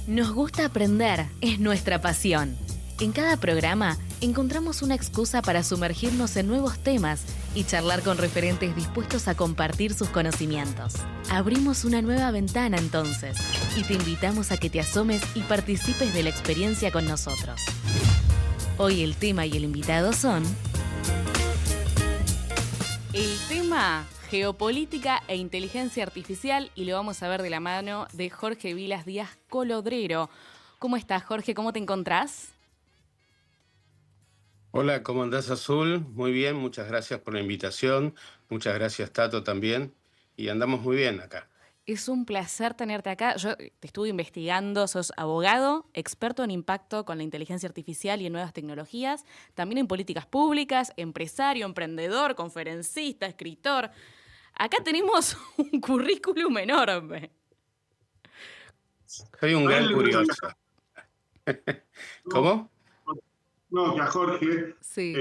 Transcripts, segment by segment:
Nos gusta aprender, es nuestra pasión. En cada programa encontramos una excusa para sumergirnos en nuevos temas y charlar con referentes dispuestos a compartir sus conocimientos. Abrimos una nueva ventana entonces y te invitamos a que te asomes y participes de la experiencia con nosotros. Hoy el tema y el invitado son... El tema, geopolítica e inteligencia artificial, y lo vamos a ver de la mano de Jorge Vilas Díaz Colodrero. ¿Cómo estás, Jorge? ¿Cómo te encontrás? Hola, ¿cómo andás, Azul? Muy bien, muchas gracias por la invitación. Muchas gracias, Tato, también. Y andamos muy bien acá. Es un placer tenerte acá. Yo te estuve investigando, sos abogado, experto en impacto con la inteligencia artificial y en nuevas tecnologías, también en políticas públicas, empresario, emprendedor, conferencista, escritor. Acá tenemos un currículum enorme. Soy un A él gran le gusta curioso. viajar. No, ¿Cómo? no, que a Jorge Sí.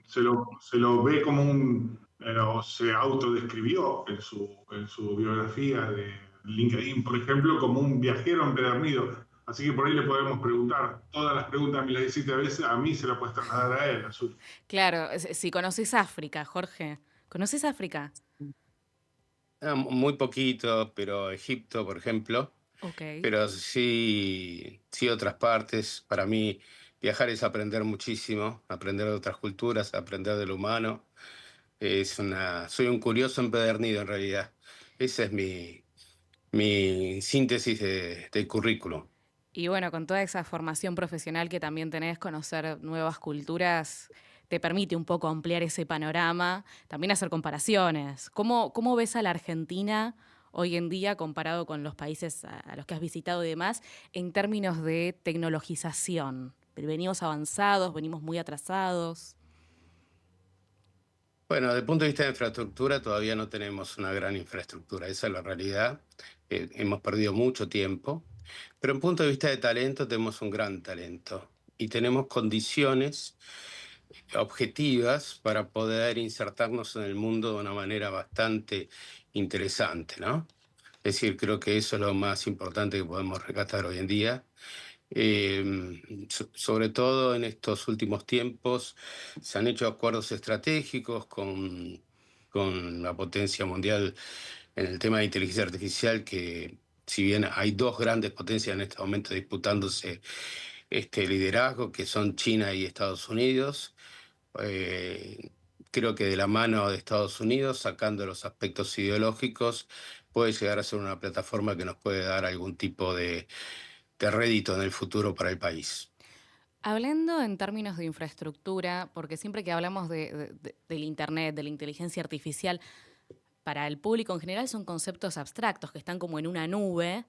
se lo ve como o se autodescribió en su biografía de LinkedIn, por ejemplo, como un viajero empedernido. Así que por ahí le podemos preguntar. Todas las preguntas me las hiciste a veces, a mí se las puedes trasladar a él, Azul. Claro, si conoces África, Jorge. ¿Conoces África? Muy poquito, pero Egipto, por ejemplo. Ok. Pero sí otras partes. Para mí, viajar es aprender muchísimo, aprender de otras culturas, aprender de lo humano. Soy un curioso empedernido, en realidad. Esa es mi síntesis de currículum. Y bueno, con toda esa formación profesional que también tenés, conocer nuevas culturas te permite un poco ampliar ese panorama, también hacer comparaciones. ¿Cómo ves a la Argentina hoy en día comparado con los países a los que has visitado y demás en términos de tecnologización? ¿Venimos avanzados, venimos muy atrasados? Bueno, desde el punto de vista de infraestructura, todavía no tenemos una gran infraestructura. Esa es la realidad. Hemos perdido mucho tiempo. Pero en punto de vista de talento, tenemos un gran talento. Y tenemos condiciones objetivas para poder insertarnos en el mundo de una manera bastante interesante, ¿no? Es decir, creo que eso es lo más importante que podemos rescatar hoy en día. Sobre todo en estos últimos tiempos se han hecho acuerdos estratégicos con la potencia mundial en el tema de inteligencia artificial, que si bien hay dos grandes potencias en este momento disputándose este liderazgo, que son China y Estados Unidos, eh, creo que de la mano de Estados Unidos, sacando los aspectos ideológicos, puede llegar a ser una plataforma que nos puede dar algún tipo de rédito en el futuro para el país. Hablando en términos de infraestructura, porque siempre que hablamos del Internet, de la inteligencia artificial, para el público en general son conceptos abstractos que están como en una nube,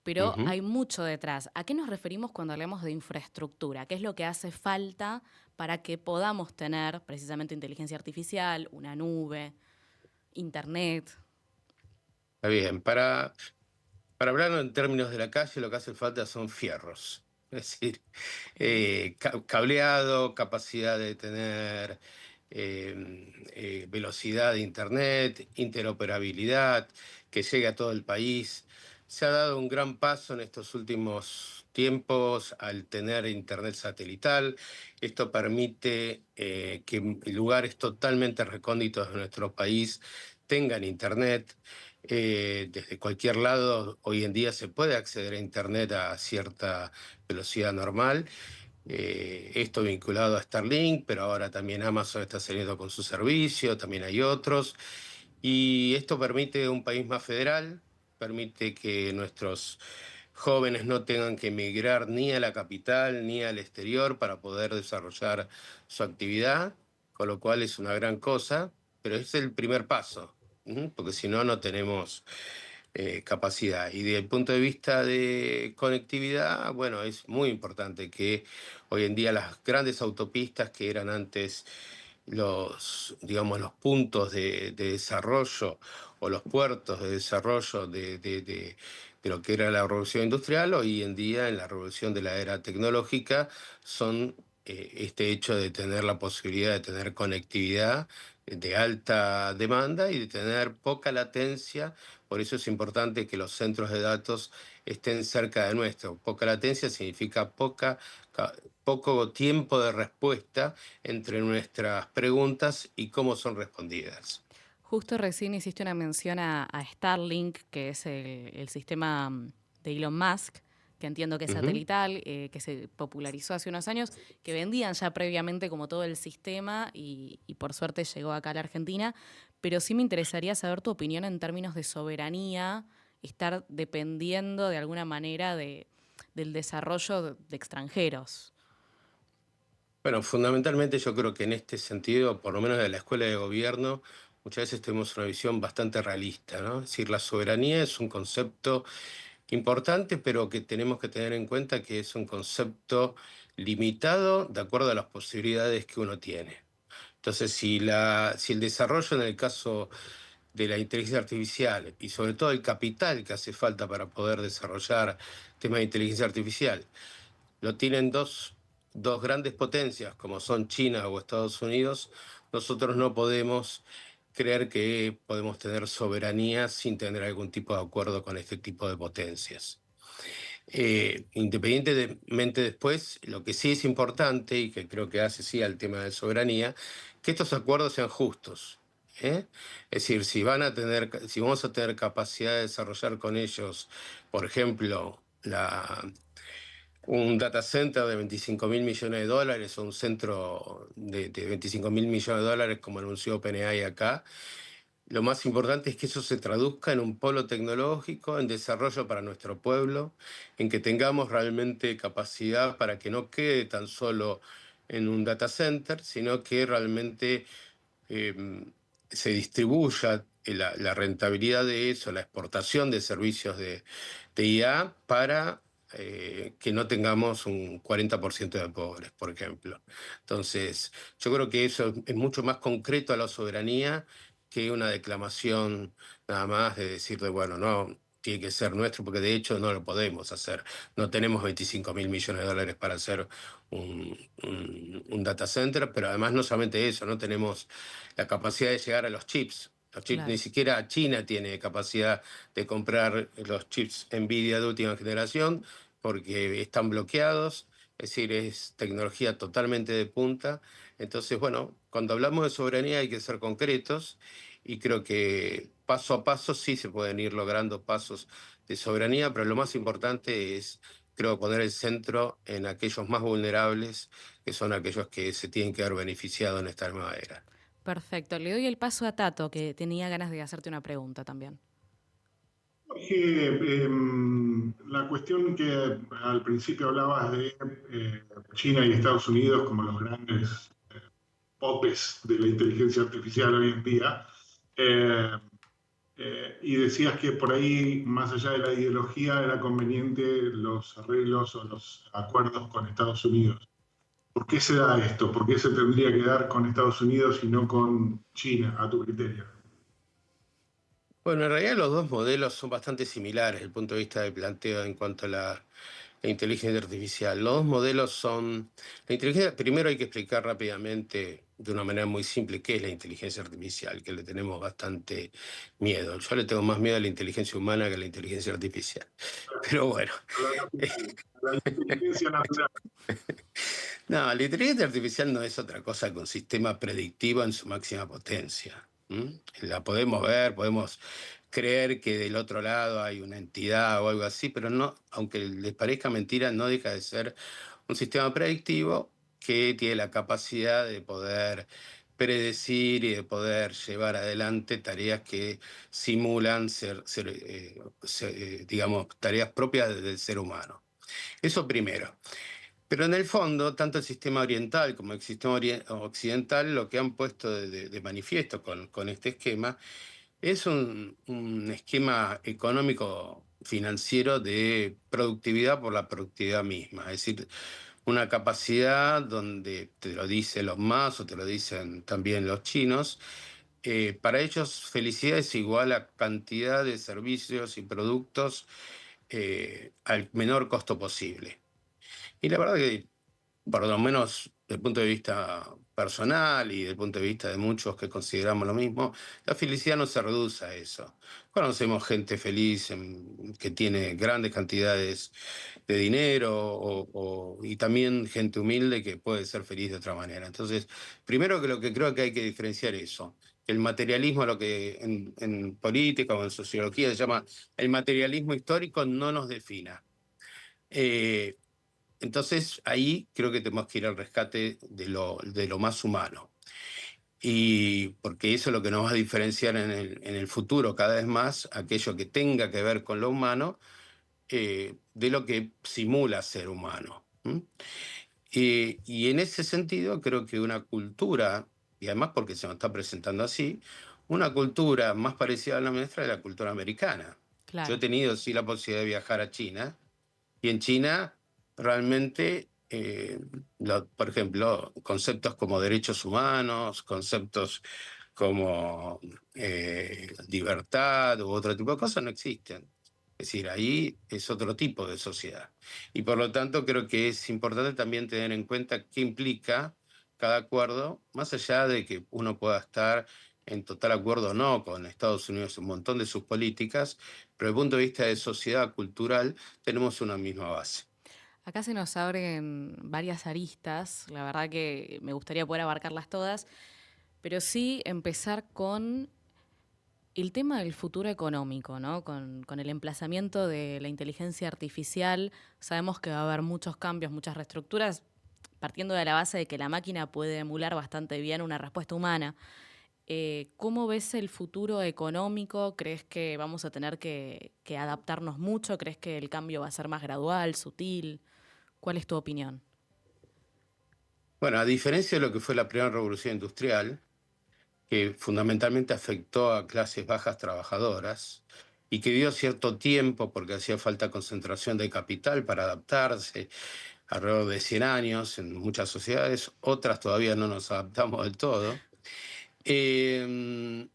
pero Ujú. hay mucho detrás. ¿A qué nos referimos cuando hablamos de infraestructura? ¿Qué es lo que hace falta para que podamos tener precisamente inteligencia artificial, una nube, Internet? Está bien, para hablarlo en términos de la calle, lo que hace falta son fierros. Es decir, Okay. cableado, capacidad de tener velocidad de internet, interoperabilidad, que llegue a todo el país. Se ha dado un gran paso en estos últimos tiempos al tener internet satelital. Esto permite que lugares totalmente recónditos de nuestro país tengan internet. Desde cualquier lado, hoy en día se puede acceder a internet a cierta velocidad normal. Esto vinculado a Starlink, pero ahora también Amazon está saliendo con su servicio, también hay otros. Y esto permite un país más federal, permite que nuestros jóvenes no tengan que emigrar ni a la capital ni al exterior para poder desarrollar su actividad, con lo cual es una gran cosa, pero es el primer paso, porque si no, no tenemos capacidad. Y desde el punto de vista de conectividad, bueno, es muy importante que hoy en día las grandes autopistas que eran antes digamos, los puntos de desarrollo o los puertos de desarrollo de lo que era la revolución industrial, hoy en día en la revolución de la era tecnológica son este hecho de tener la posibilidad de tener conectividad de alta demanda y de tener poca latencia. Por eso es importante que los centros de datos estén cerca de nuestro. Poca latencia significa poco tiempo de respuesta entre nuestras preguntas y cómo son respondidas. Justo recién hiciste una mención a Starlink, que es el sistema de Elon Musk, que entiendo que es Ujú. satelital, que se popularizó hace unos años, que vendían ya previamente como todo el sistema y por suerte llegó acá a la Argentina. Pero sí me interesaría saber tu opinión en términos de soberanía, estar dependiendo de alguna manera del desarrollo de extranjeros. Bueno, fundamentalmente yo creo que en este sentido, por lo menos de la escuela de gobierno, muchas veces tenemos una visión bastante realista, ¿no? Es decir, la soberanía es un concepto importante, pero que tenemos que tener en cuenta que es un concepto limitado de acuerdo a las posibilidades que uno tiene. Entonces, si el desarrollo en el caso de la inteligencia artificial y sobre todo el capital que hace falta para poder desarrollar temas de inteligencia artificial, lo tienen dos grandes potencias como son China o Estados Unidos, nosotros no podemos creer que podemos tener soberanía sin tener algún tipo de acuerdo con este tipo de potencias. Independientemente después, lo que sí es importante y que creo que hace sí al tema de soberanía, que estos acuerdos sean justos. ¿Eh? Es decir, si vamos a tener capacidad de desarrollar con ellos, por ejemplo, un data center de 25.000 millones de dólares o un centro de 25.000 millones de dólares, como anunció OpenAI acá, lo más importante es que eso se traduzca en un polo tecnológico, en desarrollo para nuestro pueblo, en que tengamos realmente capacidad para que no quede tan solo en un data center, sino que realmente eh, se distribuya la rentabilidad de eso, la exportación de servicios de IA para que no tengamos un 40% de pobres, por ejemplo. Entonces, yo creo que eso es mucho más concreto a la soberanía que una declamación nada más de decir de, bueno, no, tiene que ser nuestro, porque de hecho no lo podemos hacer. No tenemos 25.000 millones de dólares para hacer un data center, pero además no solamente eso, no tenemos la capacidad de llegar a los chips. Los chips, ni Claro. siquiera China tiene capacidad de comprar los chips Nvidia de última generación porque están bloqueados, es decir, es tecnología totalmente de punta. Entonces, bueno, cuando hablamos de soberanía hay que ser concretos y creo que paso a paso sí se pueden ir logrando pasos de soberanía, pero lo más importante es, creo, poner el centro en aquellos más vulnerables, que son aquellos que se tienen que haber beneficiado en esta nueva era. Perfecto. Le doy el paso a Tato, que tenía ganas de hacerte una pregunta también. Jorge, la cuestión que al principio hablabas de China y Estados Unidos como los grandes popes de la inteligencia artificial hoy en día, eh, y decías que por ahí, más allá de la ideología, era conveniente los arreglos o los acuerdos con Estados Unidos. ¿Por qué se da esto? ¿Por qué se tendría que dar con Estados Unidos y no con China, a tu criterio? Bueno, en realidad los dos modelos son bastante similares desde el punto de vista del planteo en cuanto a la inteligencia artificial. Los dos modelos son... La inteligencia, primero hay que explicar rápidamente, de una manera muy simple, qué es la inteligencia artificial, que le tenemos bastante miedo. Yo le tengo más miedo a la inteligencia humana que a la inteligencia artificial. Pero bueno. A la natural, a la inteligencia natural. No, la inteligencia artificial no es otra cosa que un sistema predictivo en su máxima potencia. ¿M? La podemos ver, podemos creer que del otro lado hay una entidad o algo así, pero no, aunque les parezca mentira, no deja de ser un sistema predictivo que tiene la capacidad de poder predecir y de poder llevar adelante tareas que simulan digamos, tareas propias del ser humano. Eso primero. Pero en el fondo, tanto el sistema oriental como el sistema occidental lo que han puesto de manifiesto con este esquema es un esquema económico financiero de productividad por la productividad misma. Es decir, una capacidad donde te lo dicen los más o te lo dicen también los chinos. Para ellos, felicidad es igual a cantidad de servicios y productos al menor costo posible. Y la verdad que por lo menos desde el punto de vista personal y desde el punto de vista de muchos que consideramos lo mismo, la felicidad no se reduce a eso. Conocemos gente feliz que tiene grandes cantidades de dinero y también gente humilde que puede ser feliz de otra manera. Entonces, primero que lo que creo que hay que diferenciar eso. El materialismo, lo que en política o en sociología se llama el materialismo histórico, no nos defina. Entonces, ahí creo que tenemos que ir al rescate de lo más humano. Y porque eso es lo que nos va a diferenciar en el futuro cada vez más, aquello que tenga que ver con lo humano, de lo que simula ser humano. Y en ese sentido creo que una cultura, y además porque se nos está presentando así, una cultura más parecida a la nuestra es la cultura americana. Yo he Claro. tenido sí la posibilidad de viajar a China, y en China realmente, por ejemplo, conceptos como derechos humanos, conceptos como libertad u otro tipo de cosas no existen. Es decir, ahí es otro tipo de sociedad. Y por lo tanto creo que es importante también tener en cuenta qué implica cada acuerdo, más allá de que uno pueda estar en total acuerdo o no con Estados Unidos en un montón de sus políticas, pero desde el punto de vista de sociedad cultural tenemos una misma base. Acá se nos abren varias aristas, la verdad que me gustaría poder abarcarlas todas, pero sí empezar con el tema del futuro económico, ¿no? Con el emplazamiento de la inteligencia artificial, sabemos que va a haber muchos cambios, muchas reestructuras, partiendo de la base de que la máquina puede emular bastante bien una respuesta humana. ¿Cómo ves el futuro económico? ¿Crees que vamos a tener que adaptarnos mucho? ¿Crees que el cambio va a ser más gradual, sutil? ¿Cuál es tu opinión? Bueno, a diferencia de lo que fue la primera revolución industrial, que fundamentalmente afectó a clases bajas trabajadoras y que dio cierto tiempo porque hacía falta concentración de capital para adaptarse, alrededor de 100 años en muchas sociedades, otras todavía no nos adaptamos del todo. Eh,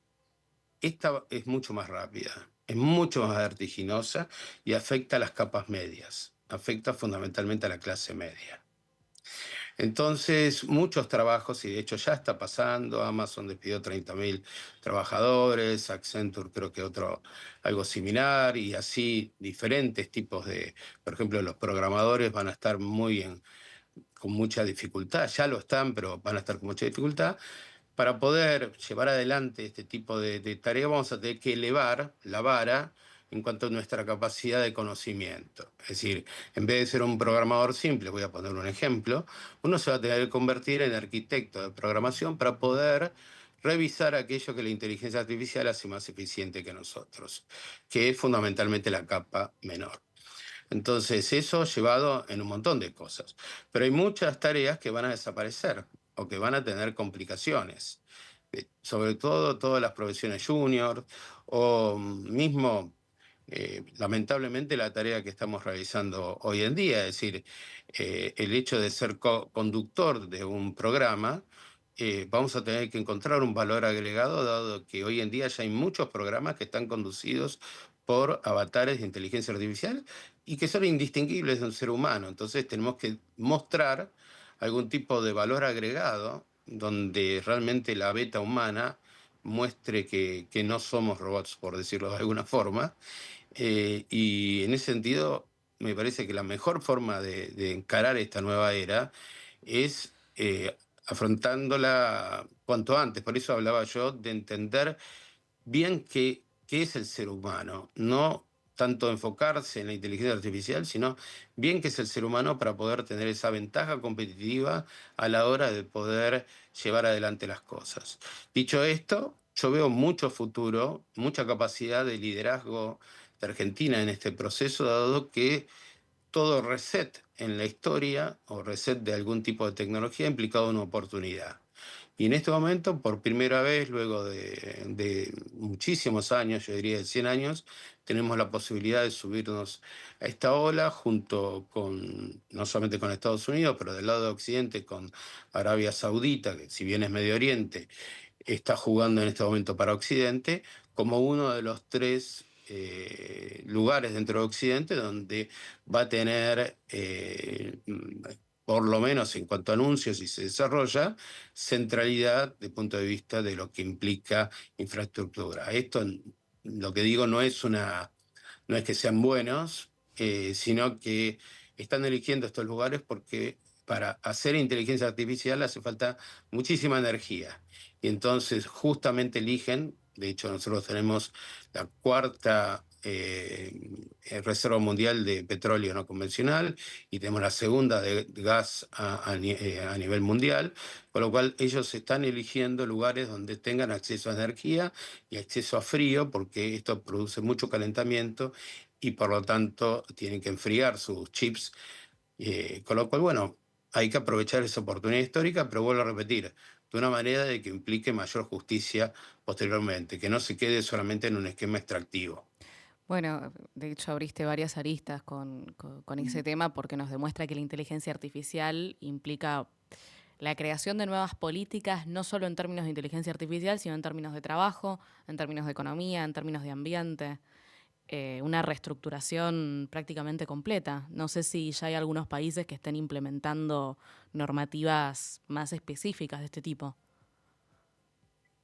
Esta es mucho más rápida, es mucho más vertiginosa y afecta a las capas medias, afecta fundamentalmente a la clase media. Entonces, muchos trabajos, y de hecho ya está pasando, Amazon despidió 30.000 trabajadores, Accenture creo que algo similar, y así diferentes tipos por ejemplo, los programadores van a estar con mucha dificultad, ya lo están, pero van a estar con mucha dificultad. Para poder llevar adelante este tipo de tareas vamos a tener que elevar la vara en cuanto a nuestra capacidad de conocimiento. Es decir, en vez de ser un programador simple, voy a poner un ejemplo, uno se va a tener que convertir en arquitecto de programación para poder revisar aquello que la inteligencia artificial hace más eficiente que nosotros, que es fundamentalmente la capa menor. Entonces, eso llevado en un montón de cosas. Pero hay muchas tareas que van a desaparecer o que van a tener complicaciones. Sobre todo todas las profesiones junior o mismo, lamentablemente, la tarea que estamos realizando hoy en día, es decir, el hecho de ser conductor de un programa. Vamos a tener que encontrar un valor agregado, dado que hoy en día ya hay muchos programas que están conducidos por avatares de inteligencia artificial y que son indistinguibles de un ser humano. Entonces tenemos que mostrar algún tipo de valor agregado donde realmente la beta humana muestre que no somos robots, por decirlo de alguna forma. Y en ese sentido, me parece que la mejor forma de encarar esta nueva era es afrontándola cuanto antes. Por eso hablaba yo de entender bien qué es el ser humano, no tanto enfocarse en la inteligencia artificial, sino bien qué es el ser humano para poder tener esa ventaja competitiva a la hora de poder llevar adelante las cosas. Dicho esto, yo veo mucho futuro, mucha capacidad de liderazgo de Argentina en este proceso, dado que todo reset en la historia o reset de algún tipo de tecnología ha implicado una oportunidad. Y en este momento, por primera vez, luego de muchísimos años, yo diría de 100 años, tenemos la posibilidad de subirnos a esta ola junto con, no solamente con Estados Unidos, pero del lado de Occidente con Arabia Saudita, que si bien es Medio Oriente, está jugando en este momento para Occidente, como uno de los tres lugares dentro de Occidente donde va a tener por lo menos en cuanto a anuncios y se desarrolla, centralidad desde el punto de vista de lo que implica infraestructura. Esto, lo que digo, no es que sean buenos, sino que están eligiendo estos lugares porque para hacer inteligencia artificial hace falta muchísima energía. Y entonces justamente eligen, de hecho nosotros tenemos la cuarta reserva mundial de petróleo no convencional y tenemos la segunda de gas a nivel mundial, con lo cual ellos están eligiendo lugares donde tengan acceso a energía y acceso a frío, porque esto produce mucho calentamiento y por lo tanto tienen que enfriar sus chips, con lo cual, bueno, hay que aprovechar esa oportunidad histórica, pero vuelvo a repetir, de una manera de que implique mayor justicia posteriormente, que no se quede solamente en un esquema extractivo. Bueno, de hecho abriste varias aristas con ese tema porque nos demuestra que la inteligencia artificial implica la creación de nuevas políticas, no solo en términos de inteligencia artificial, sino en términos de trabajo, en términos de economía, en términos de ambiente. Una reestructuración prácticamente completa. No sé si ya hay algunos países que estén implementando normativas más específicas de este tipo.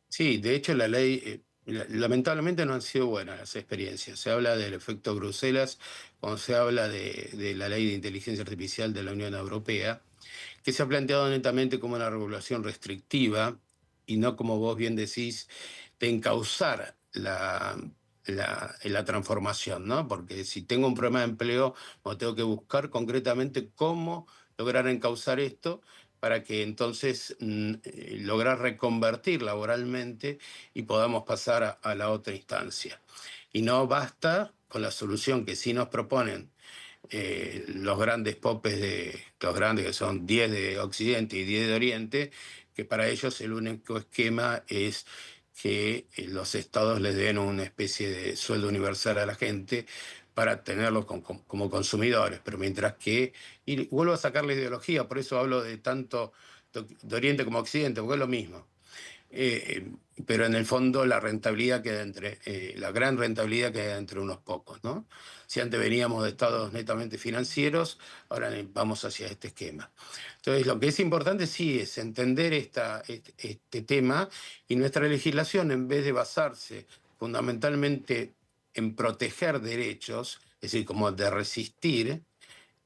Sí, de hecho la ley, lamentablemente no han sido buenas las experiencias. Se habla del efecto Bruselas cuando se habla de la ley de inteligencia artificial de la Unión Europea, que se ha planteado netamente como una regulación restrictiva y no, como vos bien decís, de encauzar la transformación, ¿no? Porque si tengo un problema de empleo, bueno, tengo que buscar concretamente cómo lograr encauzar esto para que entonces lograr reconvertir laboralmente y podamos pasar a la otra instancia. Y no basta con la solución que sí nos proponen los grandes popes los grandes que son 10 de Occidente y 10 de Oriente, que para ellos el único esquema es que los estados les den una especie de sueldo universal a la gente para tenerlos como consumidores, pero mientras que, y vuelvo a sacar la ideología, por eso hablo de tanto de Oriente como Occidente, porque es lo mismo. Eh, pero en el fondo la rentabilidad queda la gran rentabilidad queda entre unos pocos, ¿no? Si antes veníamos de estados netamente financieros, ahora vamos hacia este esquema. Entonces, lo que es importante sí es entender este tema, y nuestra legislación, en vez de basarse fundamentalmente en proteger derechos, es decir, como de resistir,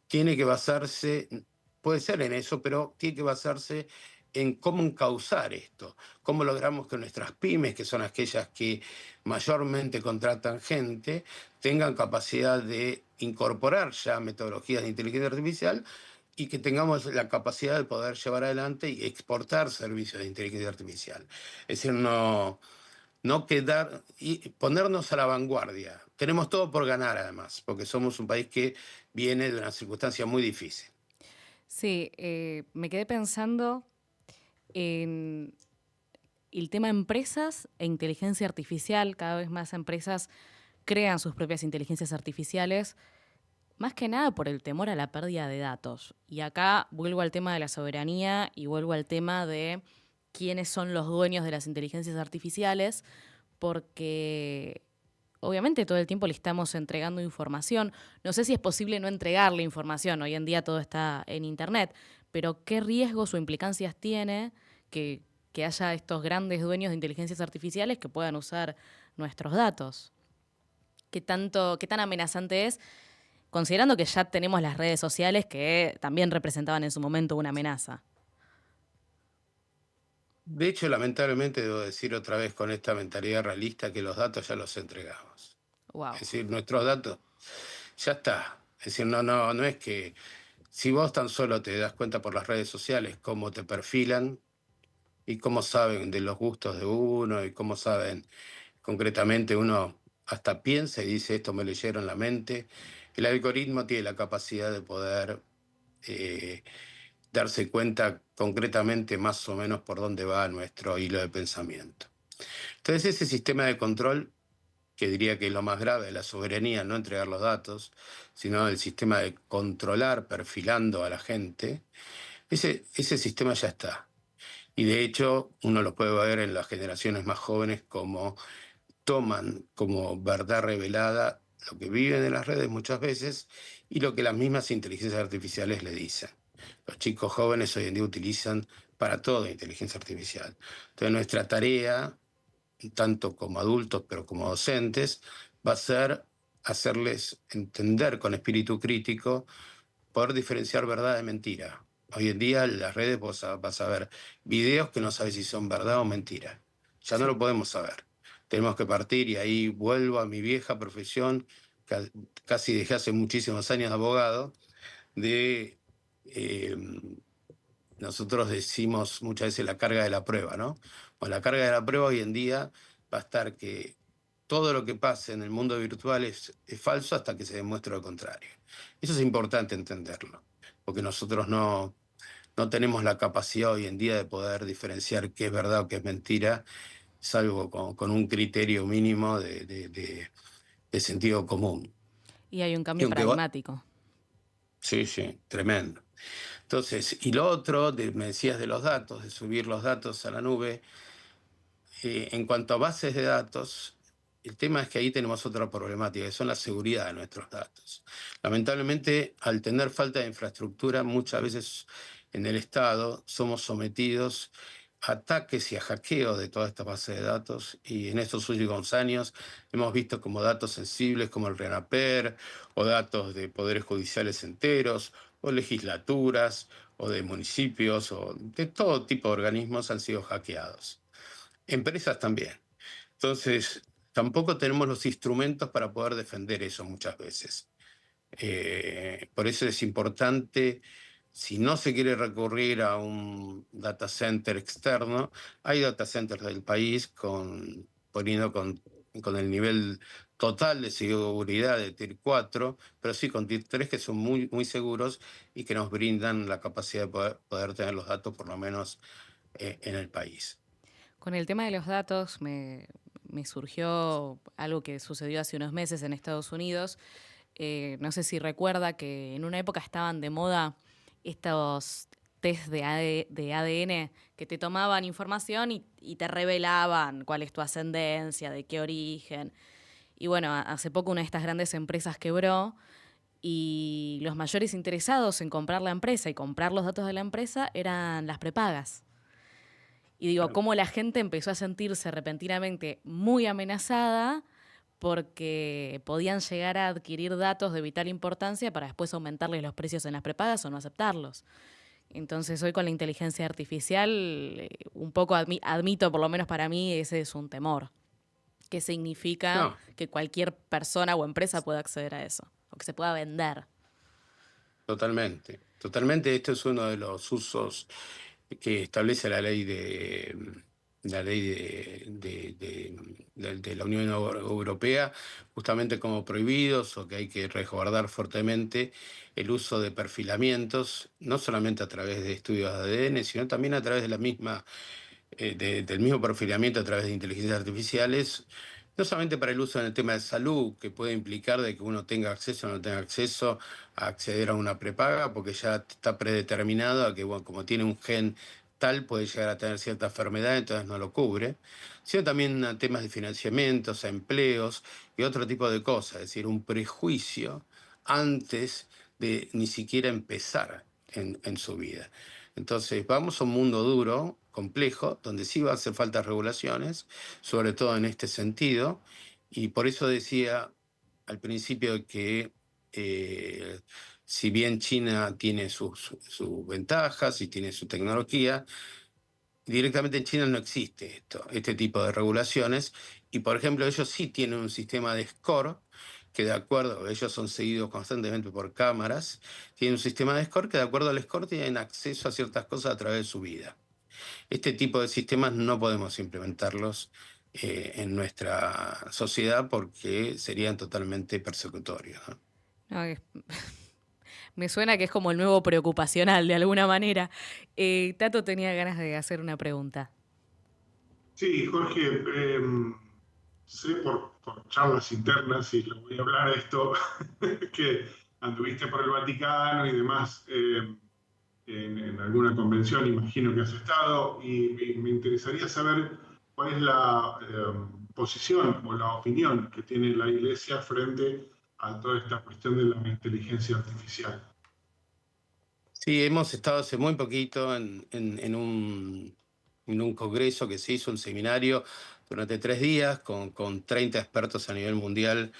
tiene que basarse, puede ser en eso, pero tiene que basarse en cómo encauzar esto, cómo logramos que nuestras pymes, que son aquellas que mayormente contratan gente, tengan capacidad de incorporar ya metodologías de inteligencia artificial y que tengamos la capacidad de poder llevar adelante y exportar servicios de inteligencia artificial. Es decir, no quedar y ponernos a la vanguardia. Tenemos todo por ganar, además, porque somos un país que viene de una circunstancia muy difícil. Sí, me quedé pensando en el tema empresas e inteligencia artificial. Cada vez más empresas crean sus propias inteligencias artificiales, más que nada por el temor a la pérdida de datos. Y acá vuelvo al tema de la soberanía y vuelvo al tema de quiénes son los dueños de las inteligencias artificiales, porque obviamente todo el tiempo le estamos entregando información. No sé si es posible no entregarle información, hoy en día todo está en Internet, pero ¿qué riesgos o implicancias tiene que haya estos grandes dueños de inteligencias artificiales que puedan usar nuestros datos? ¿Qué tan amenazante es? Considerando que ya tenemos las redes sociales que también representaban en su momento una amenaza. De hecho, lamentablemente, debo decir otra vez con esta mentalidad realista que los datos ya los entregamos. Wow. Es decir, nuestros datos ya está. Es decir, no es que si vos tan solo te das cuenta por las redes sociales cómo te perfilan y cómo saben de los gustos de uno y cómo saben concretamente, uno hasta piensa y dice, esto me leyeron la mente. El algoritmo tiene la capacidad de poder darse cuenta concretamente más o menos por dónde va nuestro hilo de pensamiento. Entonces, ese sistema de control, que diría que es lo más grave de la soberanía, no entregar los datos, sino el sistema de controlar perfilando a la gente, ese sistema ya está. Y de hecho, uno lo puede ver en las generaciones más jóvenes como toman como verdad revelada lo que viven en las redes muchas veces y lo que las mismas inteligencias artificiales le dicen. Los chicos jóvenes hoy en día utilizan para todo inteligencia artificial. Entonces nuestra tarea, tanto como adultos, pero como docentes, va a ser hacerles entender con espíritu crítico, poder diferenciar verdad de mentira. Hoy en día en las redes vas a ver videos que no sabes si son verdad o mentira. Ya no Sí. lo podemos saber. Tenemos que partir y ahí vuelvo a mi vieja profesión, casi dejé hace muchísimos años de abogado, de... eh, nosotros decimos muchas veces la carga de la prueba, ¿no? Bueno, la carga de la prueba hoy en día va a estar que todo lo que pase en el mundo virtual es falso hasta que se demuestre lo contrario. Eso es importante entenderlo, porque nosotros no tenemos la capacidad hoy en día de poder diferenciar qué es verdad o qué es mentira, salvo con un criterio mínimo de sentido común. Y hay un Y cambio aunque paradigmático. sí, sí, tremendo. Entonces, y lo otro, me decías de los datos, de subir los datos a la nube. En cuanto a bases de datos, el tema es que ahí tenemos otra problemática, que son la seguridad de nuestros datos. Lamentablemente, al tener falta de infraestructura, muchas veces en el Estado somos sometidos a ataques y a hackeos de todas estas bases de datos, y en estos últimos años hemos visto como datos sensibles como el RENAPER, o datos de poderes judiciales enteros, o legislaturas, o de municipios, o de todo tipo de organismos han sido hackeados. Empresas también. Entonces, tampoco tenemos los instrumentos para poder defender eso muchas veces. Por eso es importante, si no se quiere recurrir a un data center externo, hay data centers del país poniendo con el nivel total de seguridad de Tier 4, pero sí con Tier 3 que son muy, muy seguros y que nos brindan la capacidad de poder tener los datos por lo menos en el país. Con el tema de los datos me surgió algo que sucedió hace unos meses en Estados Unidos. No sé si recuerda que en una época estaban de moda estos test de ADN que te tomaban información y te revelaban cuál es tu ascendencia, de qué origen. Y bueno, hace poco una de estas grandes empresas quebró y los mayores interesados en comprar la empresa y comprar los datos de la empresa eran las prepagas. Y digo, cómo la gente empezó a sentirse repentinamente muy amenazada porque podían llegar a adquirir datos de vital importancia para después aumentarles los precios en las prepagas o no aceptarlos. Entonces hoy con la inteligencia artificial, un poco admito, por lo menos para mí, ese es un temor. ¿Qué significa No, que cualquier persona o empresa pueda acceder a eso? O que se pueda vender. totalmente. Totalmente, esto es uno de los usos que establece la ley de la Unión Europea, justamente como prohibidos o que hay que resguardar fuertemente el uso de perfilamientos, no solamente a través de estudios de ADN, sino también a través de la misma del mismo perfilamiento a través de inteligencias artificiales, no solamente para el uso en el tema de salud, que puede implicar de que uno tenga acceso o no tenga acceso a acceder a una prepaga, porque ya está predeterminado a que, bueno, como tiene un gen tal, puede llegar a tener cierta enfermedad, entonces no lo cubre, sino también a temas de financiamientos, a empleos y otro tipo de cosas, es decir, un prejuicio antes de ni siquiera empezar en su vida. Entonces, vamos a un mundo duro, complejo, donde sí va a hacer falta regulaciones, sobre todo en este sentido, y por eso decía al principio que si bien China tiene sus ventajas y tiene su tecnología, directamente en China no existe este tipo de regulaciones, y por ejemplo ellos sí tienen un sistema de score que de acuerdo, ellos son seguidos constantemente por cámaras, tienen un sistema de score que de acuerdo al score tienen acceso a ciertas cosas a través de su vida. Este tipo de sistemas no podemos implementarlos en nuestra sociedad porque serían totalmente persecutorios, ¿no? No, me suena que es como el nuevo preocupacional de alguna manera. Tato tenía ganas de hacer una pregunta. Sí, Jorge, sé por charlas internas, y lo voy a hablar esto, que anduviste por el Vaticano y demás, en alguna convención, imagino que has estado, y me interesaría saber cuál es la posición o la opinión que tiene la Iglesia frente a toda esta cuestión de la inteligencia artificial. Sí, hemos estado hace muy poquito en un congreso que se hizo, un seminario durante 3 días con 30 expertos a nivel mundial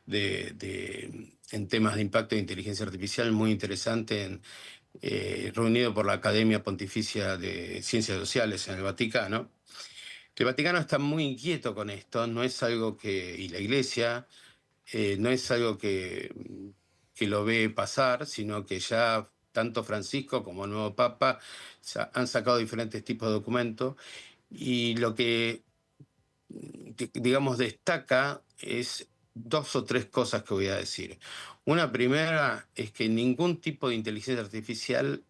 en temas de impacto de inteligencia artificial, muy interesante, reunido por la Academia Pontificia de Ciencias Sociales en el Vaticano. El Vaticano está muy inquieto con esto, no es algo y la Iglesia, no es algo que lo ve pasar, sino que ya tanto Francisco como el nuevo Papa han sacado diferentes tipos de documentos, y lo que, digamos, destaca es 2 o 3 cosas que voy a decir. Una primera es que ningún tipo de inteligencia artificial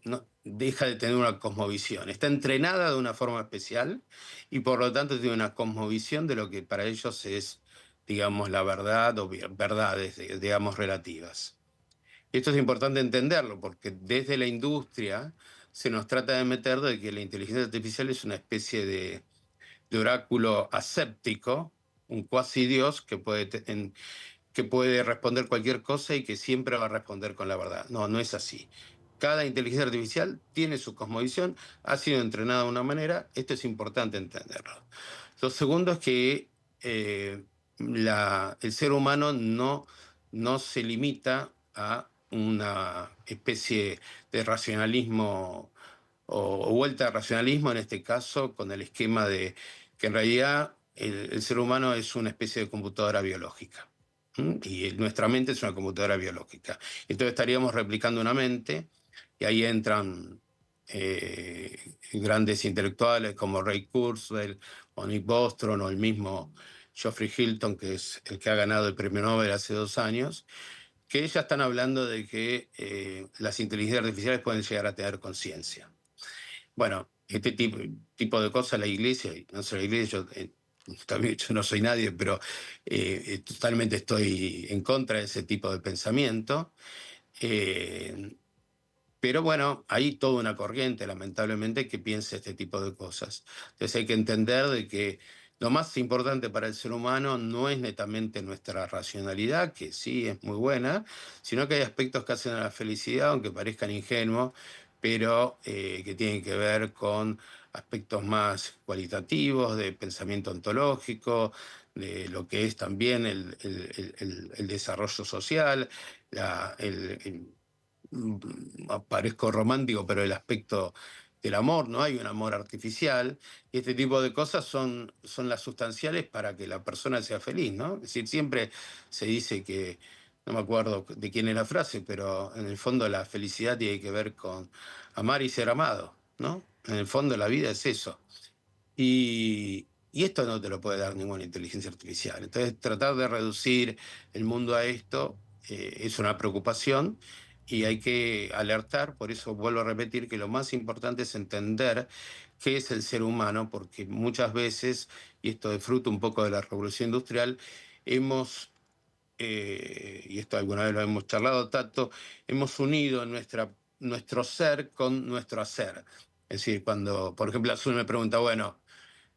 no, deja de tener una cosmovisión. Está entrenada de una forma especial y por lo tanto tiene una cosmovisión de lo que para ellos es, digamos, la verdad o verdades, digamos, relativas. Esto es importante entenderlo porque desde la industria se nos trata de meter de que la inteligencia artificial es una especie de oráculo aséptico, un cuasi Dios que puede responder cualquier cosa y que siempre va a responder con la verdad. No, no es así. Cada inteligencia artificial tiene su cosmovisión, ha sido entrenada de una manera, esto es importante entenderlo. Lo segundo es que el ser humano no se limita a una especie de racionalismo o vuelta al racionalismo, en este caso, con el esquema de que en realidad el ser humano es una especie de computadora biológica. Y nuestra mente es una computadora biológica. Entonces estaríamos replicando una mente, y ahí entran grandes intelectuales como Ray Kurzweil o Nick Bostrom o el mismo Geoffrey Hinton, que es el que ha ganado el premio Nobel hace 2 años, que ya están hablando de que las inteligencias artificiales pueden llegar a tener conciencia. Bueno, este tipo de cosas la Iglesia, y no sé la Iglesia, también yo no soy nadie, pero totalmente estoy en contra de ese tipo de pensamiento. Pero bueno, hay toda una corriente, lamentablemente, que piensa este tipo de cosas. Entonces hay que entender de que lo más importante para el ser humano no es netamente nuestra racionalidad, que sí es muy buena, sino que hay aspectos que hacen a la felicidad, aunque parezcan ingenuos, pero que tienen que ver con aspectos más cualitativos, de pensamiento ontológico, de lo que es también el desarrollo social, parezco romántico, pero el aspecto del amor, ¿no? Hay un amor artificial, y este tipo de cosas son las sustanciales para que la persona sea feliz, ¿no? Es decir, siempre se dice que, no me acuerdo de quién es la frase, pero en el fondo la felicidad tiene que ver con amar y ser amado, ¿no? En el fondo la vida es eso. Y esto no te lo puede dar ninguna inteligencia artificial. Entonces, tratar de reducir el mundo a esto es una preocupación y hay que alertar. Por eso vuelvo a repetir que lo más importante es entender qué es el ser humano, porque muchas veces, y esto es fruto un poco de la revolución industrial, y esto alguna vez lo hemos charlado, Tato, hemos unido nuestro ser con nuestro hacer. Es decir, cuando, por ejemplo, Azul me pregunta, bueno,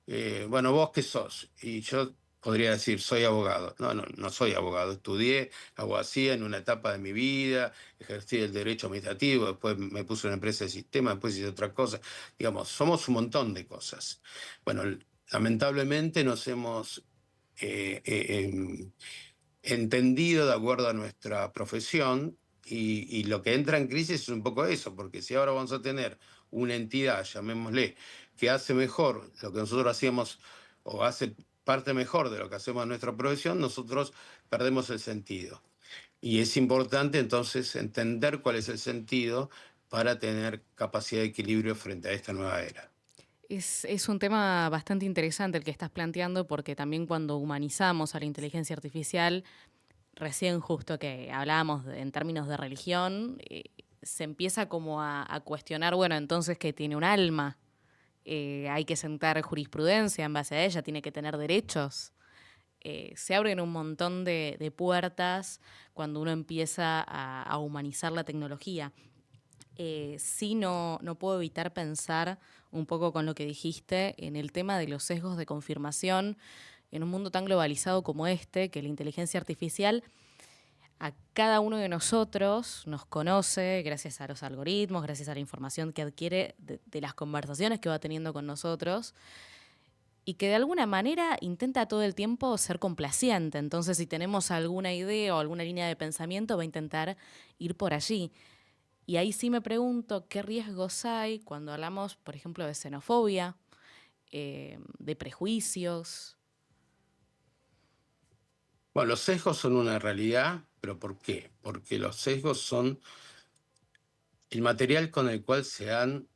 ¿vos qué sos? Y yo podría decir, soy abogado. No, no, no soy abogado. Estudié abogacía en una etapa de mi vida, ejercí el derecho administrativo, después me puse en una empresa de sistema, después hice otra cosa. Digamos, somos un montón de cosas. Bueno, lamentablemente nos hemos entendido de acuerdo a nuestra profesión, y lo que entra en crisis es un poco eso, porque si ahora vamos a tener una entidad, llamémosle, que hace mejor lo que nosotros hacíamos o hace parte mejor de lo que hacemos en nuestra profesión, nosotros perdemos el sentido. Y es importante entonces entender cuál es el sentido para tener capacidad de equilibrio frente a esta nueva era. Es un tema bastante interesante el que estás planteando porque también cuando humanizamos a la inteligencia artificial, recién justo que hablábamos en términos de religión, se empieza como a cuestionar, bueno, entonces que tiene un alma, hay que sentar jurisprudencia en base a ella, tiene que tener derechos. Se abren un montón de puertas cuando uno empieza a humanizar la tecnología. Sí, no puedo evitar pensar un poco con lo que dijiste en el tema de los sesgos de confirmación en un mundo tan globalizado como este, que la inteligencia artificial a cada uno de nosotros nos conoce gracias a los algoritmos, gracias a la información que adquiere de las conversaciones que va teniendo con nosotros y que de alguna manera intenta todo el tiempo ser complaciente. Entonces, si tenemos alguna idea o alguna línea de pensamiento, va a intentar ir por allí. Y ahí sí me pregunto qué riesgos hay cuando hablamos, por ejemplo, de xenofobia, de prejuicios. Bueno, los sesgos son una realidad, pero ¿por qué? Porque los sesgos son el material con el cual se han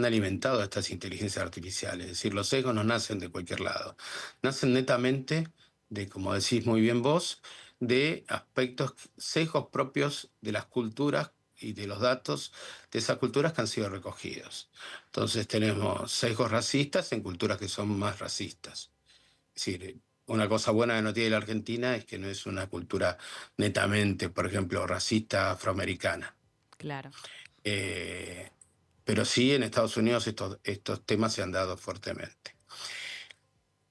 alimentado estas inteligencias artificiales. Es decir, los sesgos no nacen de cualquier lado. Nacen netamente de, como decís muy bien vos, de aspectos, sesgos propios de las culturas y de los datos de esas culturas que han sido recogidos. Entonces tenemos sesgos racistas en culturas que son más racistas. Es decir, una cosa buena que no tiene la Argentina es que no es una cultura netamente, por ejemplo, racista afroamericana. Claro. Pero sí, en Estados Unidos estos temas se han dado fuertemente.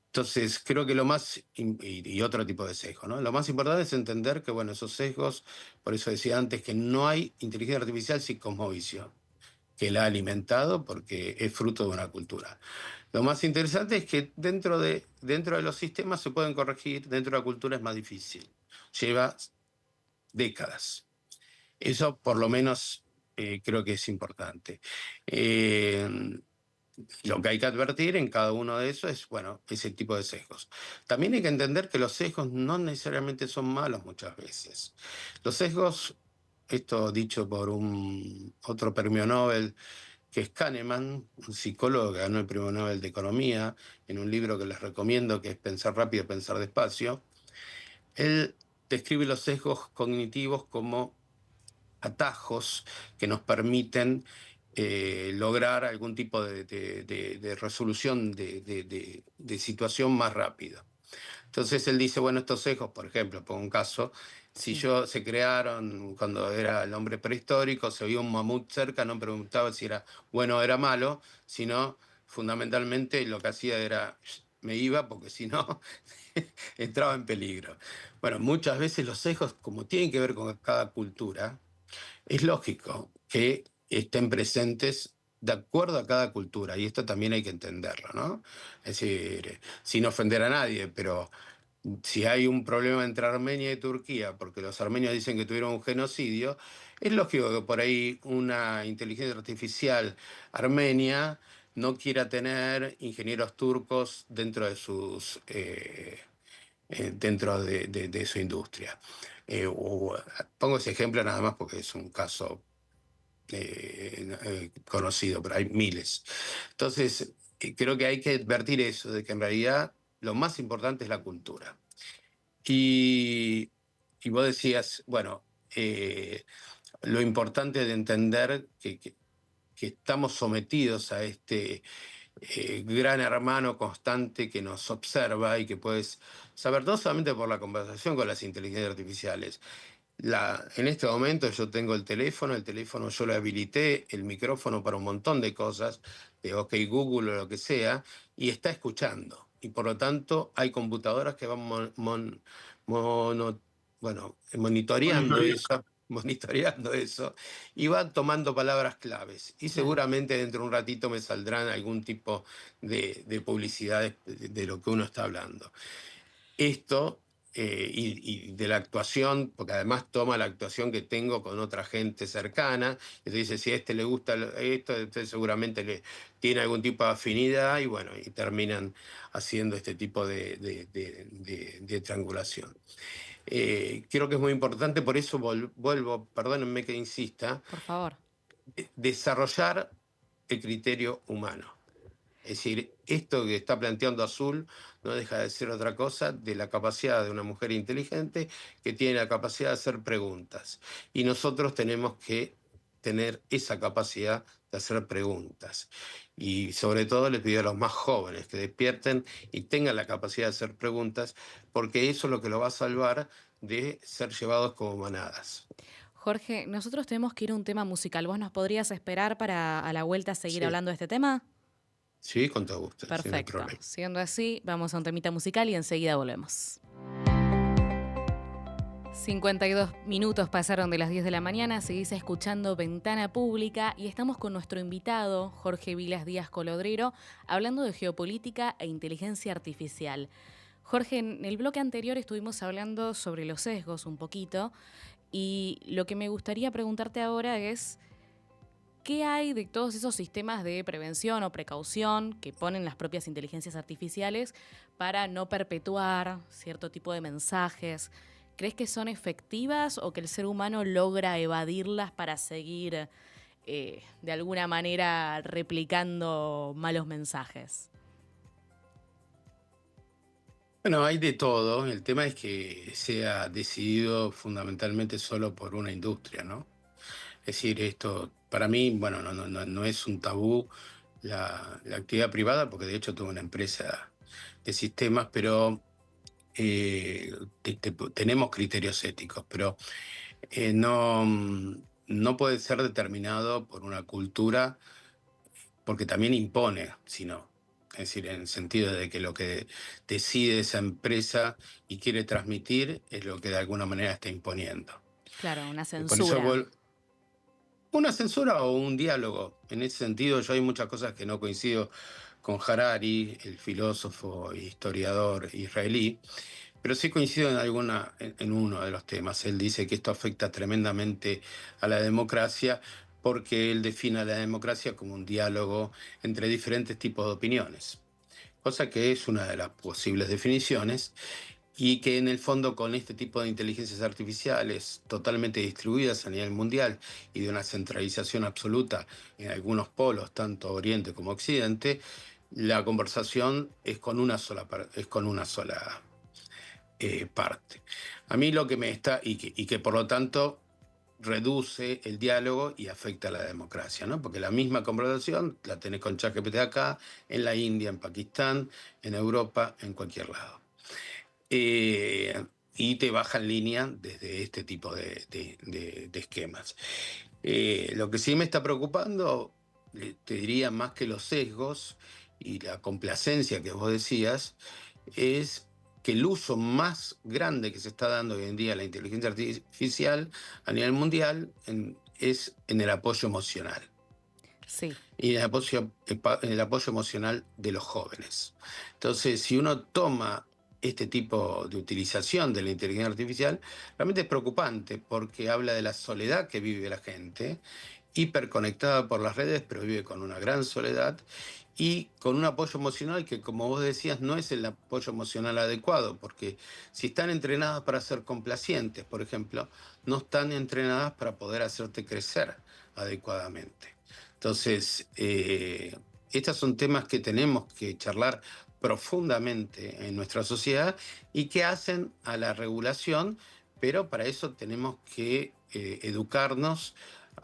Entonces, creo que lo más, y otro tipo de sesgo, ¿no? Lo más importante es entender que, bueno, esos sesgos, por eso decía antes que no hay inteligencia artificial sin cosmovisión, que la ha alimentado porque es fruto de una cultura. Lo más interesante es que dentro de los sistemas se pueden corregir, dentro de la cultura es más difícil. Lleva décadas. Eso por lo menos creo que es importante. Lo que hay que advertir en cada uno de esos es, bueno, ese tipo de sesgos. También hay que entender que los sesgos no necesariamente son malos muchas veces. Los sesgos, esto dicho por otro premio Nobel, que es Kahneman, un psicólogo que ganó el premio Nobel de Economía, en un libro que les recomiendo, que es Pensar rápido, pensar despacio. Él describe los sesgos cognitivos como atajos que nos permiten lograr algún tipo de resolución de situación más rápido. Entonces él dice, bueno, estos sesgos, por ejemplo, pongo un caso, si se crearon cuando era el hombre prehistórico, se vio un mamut cerca, no preguntaba si era bueno o era malo, sino fundamentalmente lo que hacía era, me iba porque si no entraba en peligro. Bueno, muchas veces los sesgos, como tienen que ver con cada cultura, es lógico que estén presentes de acuerdo a cada cultura, y esto también hay que entenderlo, ¿no? Es decir, sin ofender a nadie, pero si hay un problema entre Armenia y Turquía, porque los armenios dicen que tuvieron un genocidio, es lógico que por ahí una inteligencia artificial armenia no quiera tener ingenieros turcos dentro de de su industria. Pongo ese ejemplo nada más porque es un caso conocido, pero hay miles. Entonces, creo que hay que advertir eso, de que en realidad lo más importante es la cultura. Y vos decías, bueno, lo importante de entender que estamos sometidos a este gran hermano constante que nos observa y que puedes saber no solamente por la conversación con las inteligencias artificiales. En este momento yo tengo el teléfono yo lo habilité, el micrófono para un montón de cosas, de OK Google o lo que sea, y está escuchando. Y por lo tanto hay computadoras que van monitoreando eso y van tomando palabras claves. Y seguramente dentro de un ratito me saldrán algún tipo de publicidades de lo que uno está hablando. Esto y de la actuación, porque además toma la actuación que tengo con otra gente cercana, y te dice, si a este le gusta esto, entonces seguramente tiene algún tipo de afinidad, y bueno, y terminan haciendo este tipo de triangulación. Creo que es muy importante, por eso vuelvo, perdónenme que insista, Por favor. Desarrollar el criterio humano. Es decir, esto que está planteando Azul no deja de ser otra cosa de la capacidad de una mujer inteligente que tiene la capacidad de hacer preguntas. Y nosotros tenemos que tener esa capacidad de hacer preguntas. Y sobre todo les pido a los más jóvenes que despierten y tengan la capacidad de hacer preguntas, porque eso es lo que lo va a salvar de ser llevados como manadas. Jorge, nosotros tenemos que ir a un tema musical. ¿Vos nos podrías esperar para a la vuelta seguir Sí. hablando de este tema? Sí, con todo gusto. Perfecto. Siendo así, vamos a un temita musical y enseguida volvemos. 52 minutos pasaron de las 10 de la mañana, seguís escuchando Ventana Pública y estamos con nuestro invitado, Jorge Vilas Díaz Colodrero, hablando de geopolítica e inteligencia artificial. Jorge, en el bloque anterior estuvimos hablando sobre los sesgos un poquito y lo que me gustaría preguntarte ahora es ¿qué hay de todos esos sistemas de prevención o precaución que ponen las propias inteligencias artificiales para no perpetuar cierto tipo de mensajes? ¿Crees que son efectivas o que el ser humano logra evadirlas para seguir de alguna manera replicando malos mensajes? Bueno, hay de todo. El tema es que sea decidido fundamentalmente solo por una industria, ¿no? Es decir, esto para mí, bueno, no es un tabú la actividad privada, porque de hecho tuve una empresa de sistemas, pero tenemos criterios éticos, pero no puede ser determinado por una cultura, porque también impone, sino. Es decir, en el sentido de que lo que decide esa empresa y quiere transmitir es lo que de alguna manera está imponiendo. Claro, una Por eso censura. una censura o un diálogo. En ese sentido, yo hay muchas cosas que no coincido con Harari, el filósofo e historiador israelí, pero sí coincido en uno de los temas. Él dice que esto afecta tremendamente a la democracia porque él define a la democracia como un diálogo entre diferentes tipos de opiniones, cosa que es una de las posibles definiciones y que en el fondo con este tipo de inteligencias artificiales totalmente distribuidas a nivel mundial y de una centralización absoluta en algunos polos, tanto Oriente como Occidente, la conversación es con una sola parte. A mí lo que me está, y que por lo tanto reduce el diálogo y afecta a la democracia, ¿no? Porque la misma conversación la tenés con ChatGPT acá, en la India, en Pakistán, en Europa, en cualquier lado. Y te baja en línea desde este tipo de esquemas. Lo que sí me está preocupando, te diría más que los sesgos y la complacencia que vos decías, es que el uso más grande que se está dando hoy en día a la inteligencia artificial a nivel mundial es en el apoyo emocional. Sí. Y en el apoyo emocional de los jóvenes. Entonces, si uno toma este tipo de utilización de la inteligencia artificial, realmente es preocupante porque habla de la soledad que vive la gente, hiperconectada por las redes, pero vive con una gran soledad y con un apoyo emocional que, como vos decías, no es el apoyo emocional adecuado, porque si están entrenadas para ser complacientes, por ejemplo, no están entrenadas para poder hacerte crecer adecuadamente. Entonces, estos son temas que tenemos que charlar profundamente en nuestra sociedad y que hacen a la regulación, pero para eso tenemos que educarnos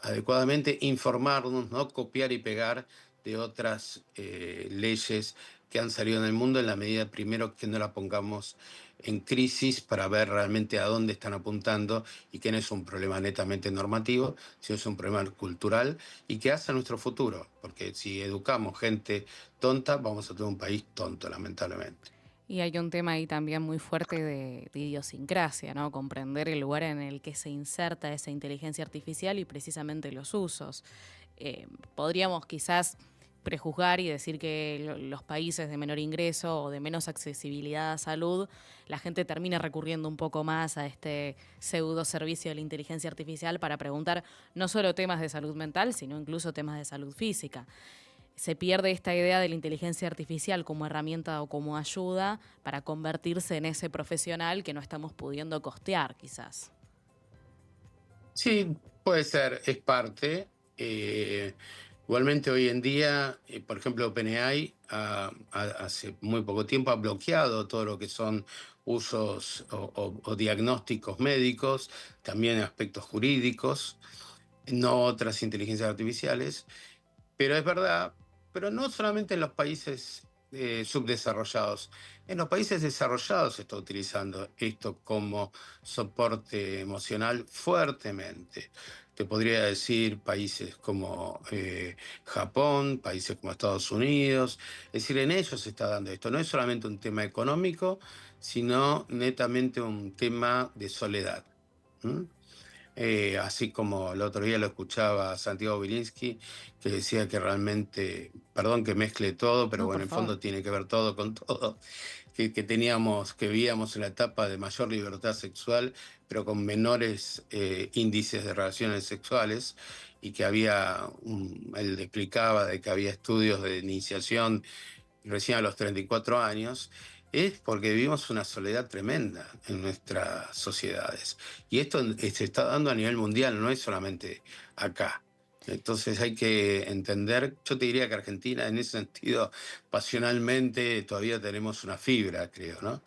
adecuadamente, informarnos, no copiar y pegar de otras leyes que han salido en el mundo en la medida primero que no la pongamos en crisis para ver realmente a dónde están apuntando y que no es un problema netamente normativo, sino es un problema cultural y que hace a nuestro futuro, porque si educamos gente tonta, vamos a tener un país tonto, lamentablemente. Y hay un tema ahí también muy fuerte de idiosincrasia, ¿no? Comprender el lugar en el que se inserta esa inteligencia artificial y precisamente los usos. Podríamos quizás prejuzgar y decir que los países de menor ingreso o de menos accesibilidad a salud, la gente termina recurriendo un poco más a este pseudo servicio de la inteligencia artificial para preguntar no solo temas de salud mental, sino incluso temas de salud física. Se pierde esta idea de la inteligencia artificial como herramienta o como ayuda para convertirse en ese profesional que no estamos pudiendo costear, quizás. Sí, puede ser, es parte. Igualmente hoy en día, por ejemplo, OpenAI hace muy poco tiempo ha bloqueado todo lo que son usos o diagnósticos médicos, también aspectos jurídicos, no otras inteligencias artificiales. Pero es verdad, pero no solamente en los países subdesarrollados. En los países desarrollados se está utilizando esto como soporte emocional fuertemente. Te podría decir países como Japón, países como Estados Unidos. Es decir, en ellos se está dando esto. No es solamente un tema económico, sino netamente un tema de soledad. Así como el otro día lo escuchaba a Santiago Bilinsky, que decía que realmente, perdón que mezcle todo, pero No, bueno, por en el favor. fondo tiene que ver todo con todo, que vivíamos en la etapa de mayor libertad sexual, pero con menores índices de relaciones sexuales, y que él explicaba de que había estudios de iniciación recién a los 34 años, es porque vivimos una soledad tremenda en nuestras sociedades. Y esto se está dando a nivel mundial, no es solamente acá. Entonces hay que entender, yo te diría que Argentina en ese sentido, pasionalmente, todavía tenemos una fibra, creo, ¿no?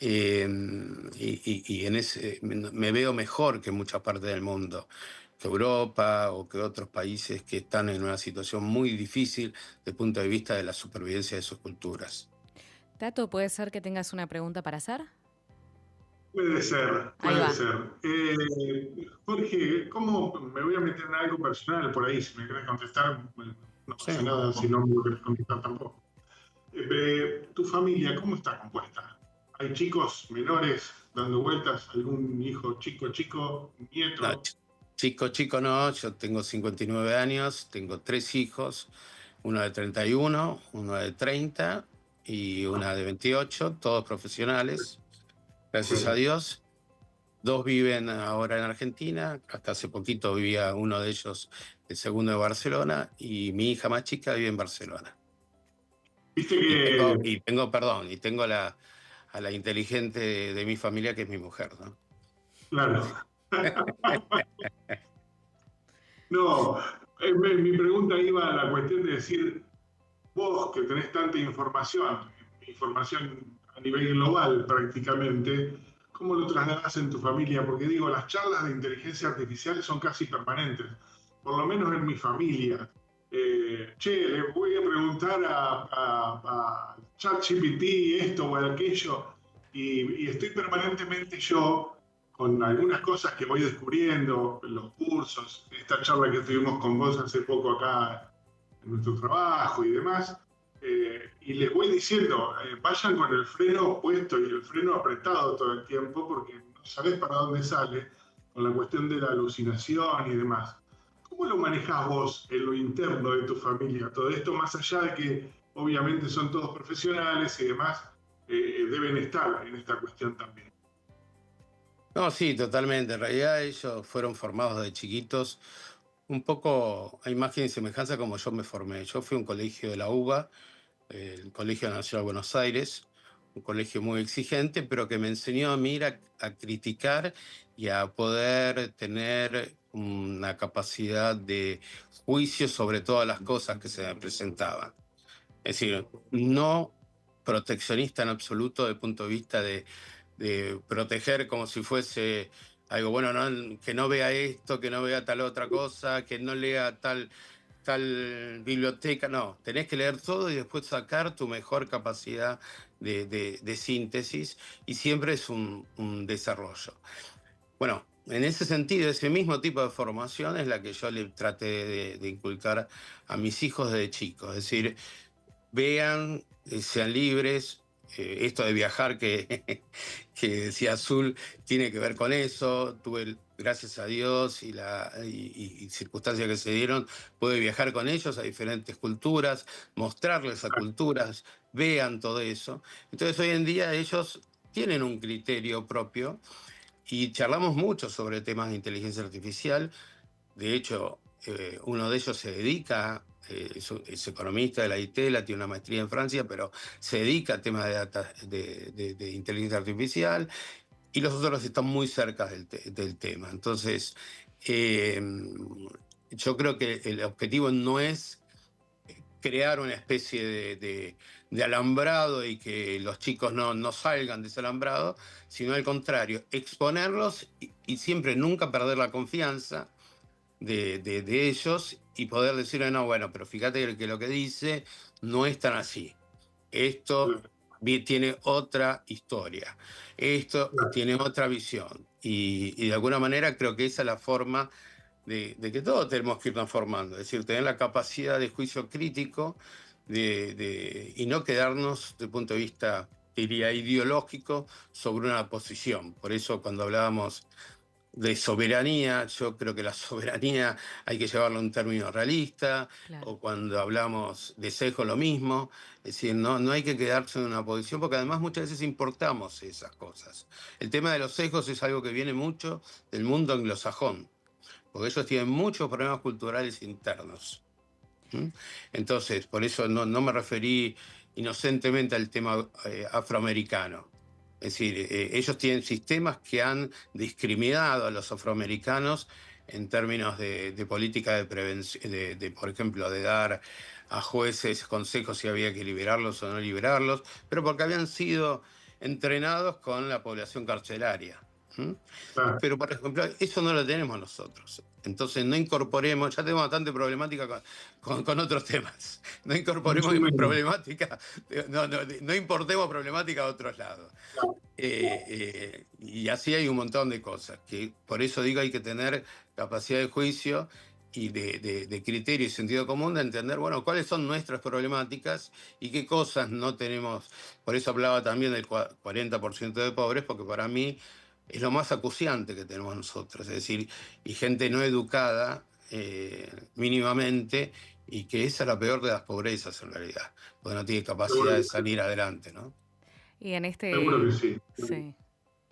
Y en ese me veo mejor que muchas partes del mundo, que Europa o que otros países que están en una situación muy difícil desde el punto de vista de la supervivencia de sus culturas. Tato, ¿puede ser que tengas una pregunta para hacer? Puede ser, Ahí puede va. ser. Jorge, ¿cómo me voy a meter en algo personal por ahí? Si me querés contestar, no Sí. pasa nada, si no me lo querés contestar tampoco. ¿Tu familia cómo está compuesta? ¿Hay chicos menores dando vueltas? ¿Algún hijo chico, un No, nieto? chico no, yo tengo 59 años, tengo 3 hijos, uno de 31, uno de 30 y una de 28, todos profesionales, gracias a Dios. 2 viven ahora en Argentina, hasta hace poquito vivía uno de ellos, el segundo de Barcelona, y mi hija más chica vive en Barcelona. Viste Y que, tengo a la inteligente de mi familia, que es mi mujer, ¿no? claro. No, mi pregunta iba a la cuestión de decir, vos que tenés tanta información a nivel global prácticamente, ¿cómo lo trasladás en tu familia? Porque digo, las charlas de inteligencia artificial son casi permanentes, por lo menos en mi familia. Che, le voy a preguntar a ChatGPT esto o aquello, y estoy permanentemente yo con algunas cosas que voy descubriendo, los cursos, esta charla que tuvimos con vos hace poco acá en nuestro trabajo y demás, y les voy diciendo, vayan con el freno puesto y el freno apretado todo el tiempo, porque no sabés para dónde sale, con la cuestión de la alucinación y demás. ¿Cómo lo manejás vos en lo interno de tu familia? Todo esto, más allá de que obviamente son todos profesionales y demás, deben estar en esta cuestión también. No, sí, totalmente. En realidad ellos fueron formados de chiquitos, un poco a imagen y semejanza como yo me formé. Yo fui a un colegio de la UBA, el Colegio Nacional de Buenos Aires, un colegio muy exigente, pero que me enseñó a mí a criticar y a poder tener una capacidad de juicio sobre todas las cosas que se me presentaban. Es decir, no proteccionista en absoluto desde el punto de vista de proteger como si fuese algo bueno, no, que no vea esto, que no vea tal otra cosa, que no lea tal biblioteca. No, tenés que leer todo y después sacar tu mejor capacidad de síntesis, y siempre es un desarrollo. Bueno, en ese sentido, ese mismo tipo de formación es la que yo le traté de inculcar a mis hijos desde chicos. Es decir, vean, sean libres. Esto de viajar que decía Azul tiene que ver con eso. Tuve, gracias a Dios y circunstancias que se dieron, pude viajar con ellos a diferentes culturas, mostrarles a culturas, vean todo eso. Entonces hoy en día ellos tienen un criterio propio y charlamos mucho sobre temas de inteligencia artificial. De hecho, uno de ellos se dedica, es economista de la ITELA, tiene una maestría en Francia, pero se dedica a temas de inteligencia artificial, y los otros están muy cerca del tema. Entonces, eh, yo creo que el objetivo no es crear una especie de alambrado y que los chicos no salgan de ese alambrado, sino al contrario, exponerlos y siempre nunca perder la confianza de ellos, y poder decirle, no, bueno, pero fíjate que lo que dice no es tan así. Esto tiene otra historia, esto tiene otra visión. Y de alguna manera creo que esa es la forma de que todos tenemos que irnos formando, es decir, tener la capacidad de juicio crítico y no quedarnos desde el punto de vista, diría, ideológico sobre una posición. Por eso cuando hablábamos de soberanía. Yo creo que la soberanía hay que llevarlo a un término realista, Claro. o cuando hablamos de sesgo lo mismo. Es decir, no hay que quedarse en una posición, porque además muchas veces importamos esas cosas. El tema de los sesgos es algo que viene mucho del mundo anglosajón, porque ellos tienen muchos problemas culturales internos. Entonces, por eso no me referí inocentemente al tema afroamericano. Es decir, ellos tienen sistemas que han discriminado a los afroamericanos en términos de política de prevención, por ejemplo, de dar a jueces consejos si había que liberarlos o no liberarlos, pero porque habían sido entrenados con la población carcelaria. Claro. Pero, por ejemplo, eso no lo tenemos nosotros. Entonces, no incorporemos, ya tenemos bastante problemática con otros temas. No incorporemos problemática, no importemos problemática a otros lados. Y así hay un montón de cosas, que por eso digo hay que tener capacidad de juicio y de criterio y sentido común, de entender, bueno, cuáles son nuestras problemáticas y qué cosas no tenemos. Por eso hablaba también del 40% de pobres, porque para mí es lo más acuciante que tenemos nosotros, es decir, y gente no educada mínimamente, y que esa es la peor de las pobrezas en realidad, porque no tiene capacidad de salir adelante, ¿no? Y en Seguro que sí. Sí.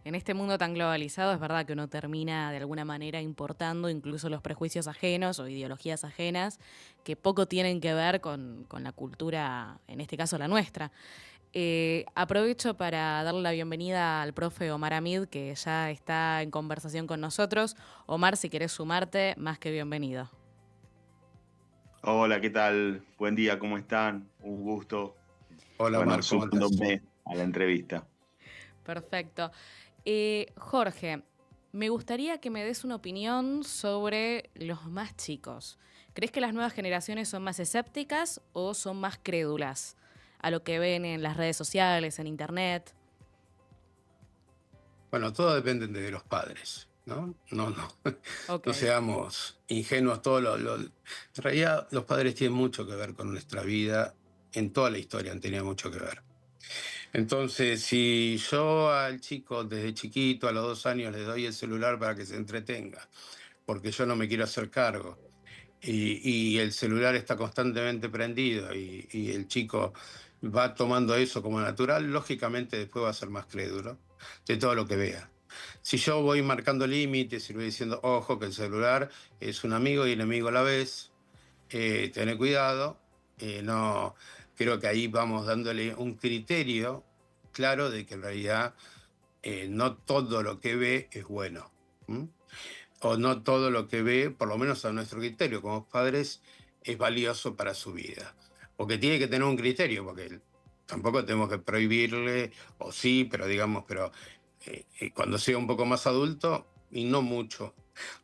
En este mundo tan globalizado es verdad que uno termina de alguna manera importando incluso los prejuicios ajenos o ideologías ajenas que poco tienen que ver con la cultura, en este caso la nuestra. Aprovecho para darle la bienvenida al profe Omar Hamid, que ya está en conversación con nosotros. Omar, si querés sumarte, más que bienvenido. Hola, ¿qué tal? Buen día, ¿cómo están? Un gusto. Hola, bueno, Omar, ¿cómo estás? sumándome a la entrevista. Perfecto. Jorge, me gustaría que me des una opinión sobre los más chicos. ¿Crees que las nuevas generaciones son más escépticas o son más crédulas a lo que ven en las redes sociales, en internet? Bueno, todo depende de los padres, ¿no? Okay. No seamos ingenuos. En realidad, los padres tienen mucho que ver con nuestra vida. En toda la historia han tenido mucho que ver. Entonces, si yo al chico desde chiquito, a los 2 años, le doy el celular para que se entretenga, porque yo no me quiero hacer cargo, y el celular está constantemente prendido, y el chico va tomando eso como natural, lógicamente después va a ser más crédulo de todo lo que vea. Si yo voy marcando límites y le voy diciendo, ojo, que el celular es un amigo y enemigo a la vez, tené cuidado, no, creo que ahí vamos dándole un criterio claro de que en realidad no todo lo que ve es bueno. O no todo lo que ve, por lo menos a nuestro criterio como padres, es valioso para su vida. Porque tiene que tener un criterio, porque tampoco tenemos que prohibirle, o sí, pero digamos, cuando sea un poco más adulto, y no mucho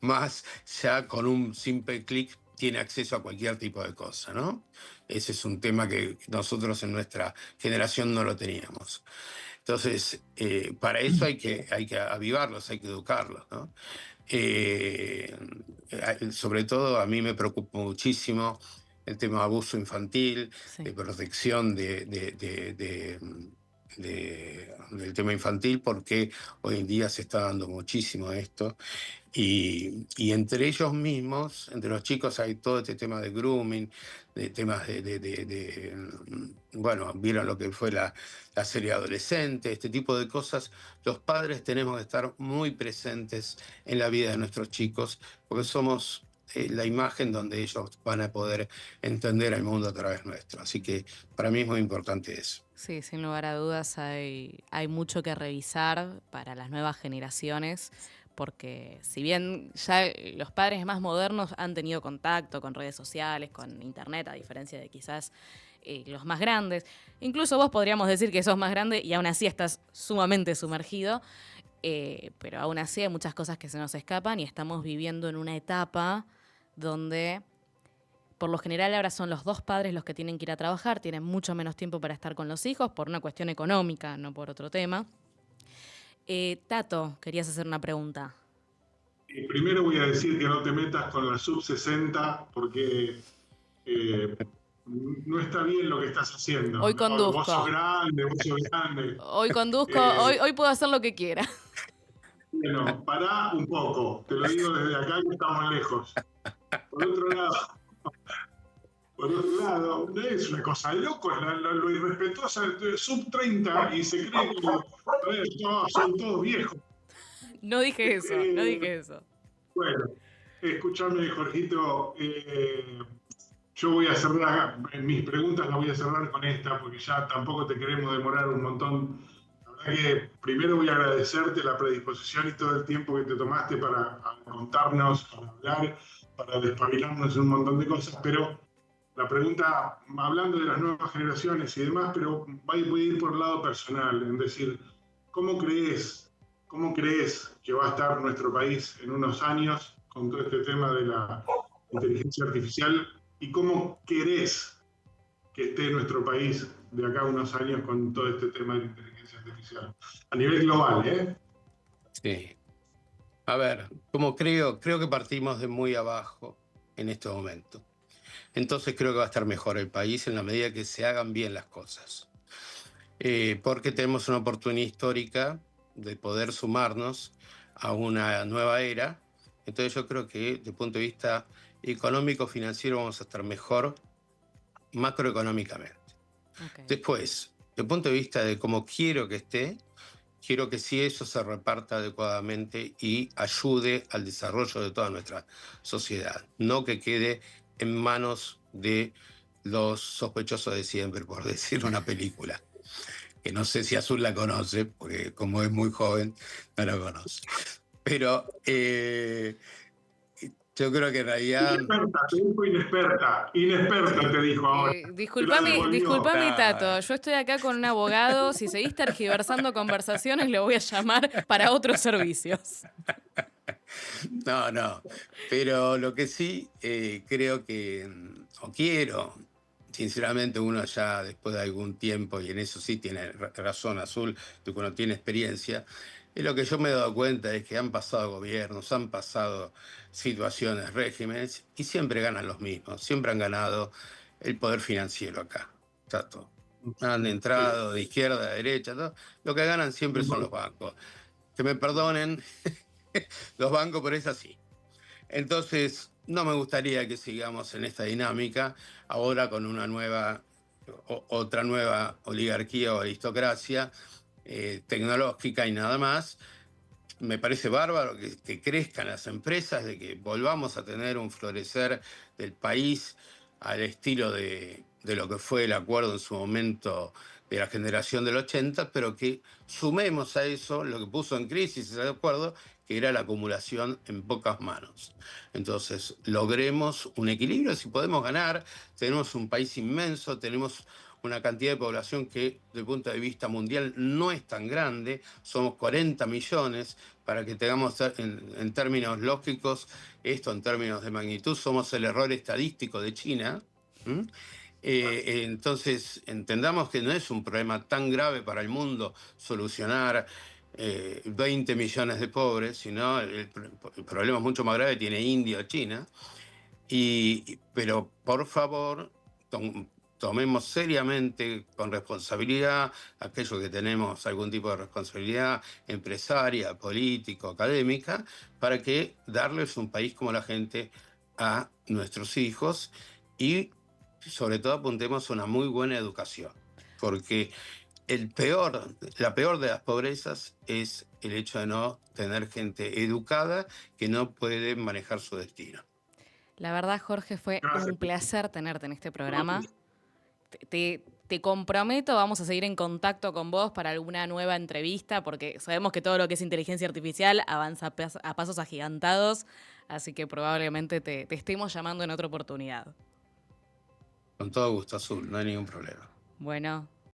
más, ya con un simple clic tiene acceso a cualquier tipo de cosa, ¿no? Ese es un tema que nosotros en nuestra generación no lo teníamos. Entonces, para eso hay que avivarlos, hay que educarlos, ¿no? Sobre todo a mí me preocupa muchísimo el tema de abuso infantil, Sí. de protección del tema infantil, porque hoy en día se está dando muchísimo esto, y entre ellos mismos, entre los chicos, hay todo este tema de grooming, de temas bueno, vieron lo que fue la serie Adolescente, este tipo de cosas. Los padres tenemos que estar muy presentes en la vida de nuestros chicos, porque somos la imagen donde ellos van a poder entender el mundo a través nuestro. Así que para mí es muy importante eso. Sí, sin lugar a dudas hay mucho que revisar para las nuevas generaciones, porque si bien ya los padres más modernos han tenido contacto con redes sociales, con internet, a diferencia de quizás los más grandes, incluso vos podríamos decir que sos más grande y aún así estás sumamente sumergido, pero aún así hay muchas cosas que se nos escapan y estamos viviendo en una etapa donde por lo general ahora son los dos padres los que tienen que ir a trabajar, tienen mucho menos tiempo para estar con los hijos por una cuestión económica, no por otro tema. Tato, querías hacer una pregunta. Primero voy a decir que no te metas con la sub-60 porque no está bien lo que estás haciendo. Hoy conduzco. Vos sos grande. Hoy conduzco, hoy puedo hacer lo que quiera. Bueno, pará un poco, te lo digo desde acá que estamos lejos. Por otro lado, no es una cosa de loco, es lo irrespetuosa, sub 30 y se cree que son todos viejos. No dije eso, no Eh, dije eso. Bueno, escúchame, Jorgito, yo voy a cerrar, mis preguntas las voy a cerrar con esta, porque ya tampoco te queremos demorar un montón. La verdad que primero voy a agradecerte la predisposición y todo el tiempo que te tomaste para contarnos, para hablar, para despabilarnos en un montón de cosas, pero la pregunta, hablando de las nuevas generaciones y demás, pero voy a ir por el lado personal, es decir, ¿cómo crees que va a estar nuestro país en unos años con todo este tema de la inteligencia artificial? ¿Y cómo querés que esté nuestro país de acá a unos años con todo este tema de la inteligencia artificial? A nivel global, ¿eh? Sí. A ver, como creo que partimos de muy abajo en este momento. Entonces creo que va a estar mejor el país en la medida que se hagan bien las cosas. Porque tenemos una oportunidad histórica de poder sumarnos a una nueva era. Entonces yo creo que desde el punto de vista económico, financiero, vamos a estar mejor macroeconómicamente. Okay. Después, desde el punto de vista de cómo quiero que esté, quiero que sí eso se reparta adecuadamente y ayude al desarrollo de toda nuestra sociedad. No que quede en manos de los sospechosos de siempre, por decir una película. Que no sé si Azul la conoce, porque como es muy joven, no la conoce. Pero yo creo que en realidad... Inexperta, te dijo inexperta te dijo ahora. Disculpame, Tato. Yo estoy acá con un abogado. Si seguís tergiversando conversaciones, lo voy a llamar para otros servicios. No. Pero lo que sí creo que, o quiero, sinceramente uno ya después de algún tiempo, y en eso sí tiene razón Azul, que uno tiene experiencia, y lo que yo me he dado cuenta es que han pasado gobiernos, han pasado situaciones, regímenes, y siempre ganan los mismos, siempre han ganado el poder financiero acá. Tato. Han entrado de izquierda a derecha, todo. Lo que ganan siempre son los bancos. Que me perdonen los bancos, pero es así. Entonces, no me gustaría que sigamos en esta dinámica ahora con una otra nueva oligarquía o aristocracia tecnológica y nada más. Me parece bárbaro que crezcan las empresas, de que volvamos a tener un florecer del país al estilo de lo que fue el acuerdo en su momento de la generación del 80, pero que sumemos a eso lo que puso en crisis ese acuerdo, que era la acumulación en pocas manos. Entonces, logremos un equilibrio, si podemos ganar, tenemos un país inmenso, tenemos una cantidad de población que, desde el punto de vista mundial, no es tan grande, somos 40 millones, para que tengamos en términos lógicos, esto en términos de magnitud, somos el error estadístico de China. Entonces, entendamos que no es un problema tan grave para el mundo solucionar 20 millones de pobres, sino el problema es mucho más grave, tiene India o China. Pero por favor, tomemos seriamente, con responsabilidad, aquellos que tenemos algún tipo de responsabilidad empresaria, político, académica, para que darles un país como la gente a nuestros hijos y sobre todo apuntemos a una muy buena educación, porque la peor de las pobrezas es el hecho de no tener gente educada que no puede manejar su destino. La verdad, Jorge, fue un placer tenerte en este programa. Te comprometo, vamos a seguir en contacto con vos para alguna nueva entrevista, porque sabemos que todo lo que es inteligencia artificial avanza a pasos agigantados, así que probablemente te estemos llamando en otra oportunidad. Con todo gusto, Azul, no hay ningún problema. Bueno,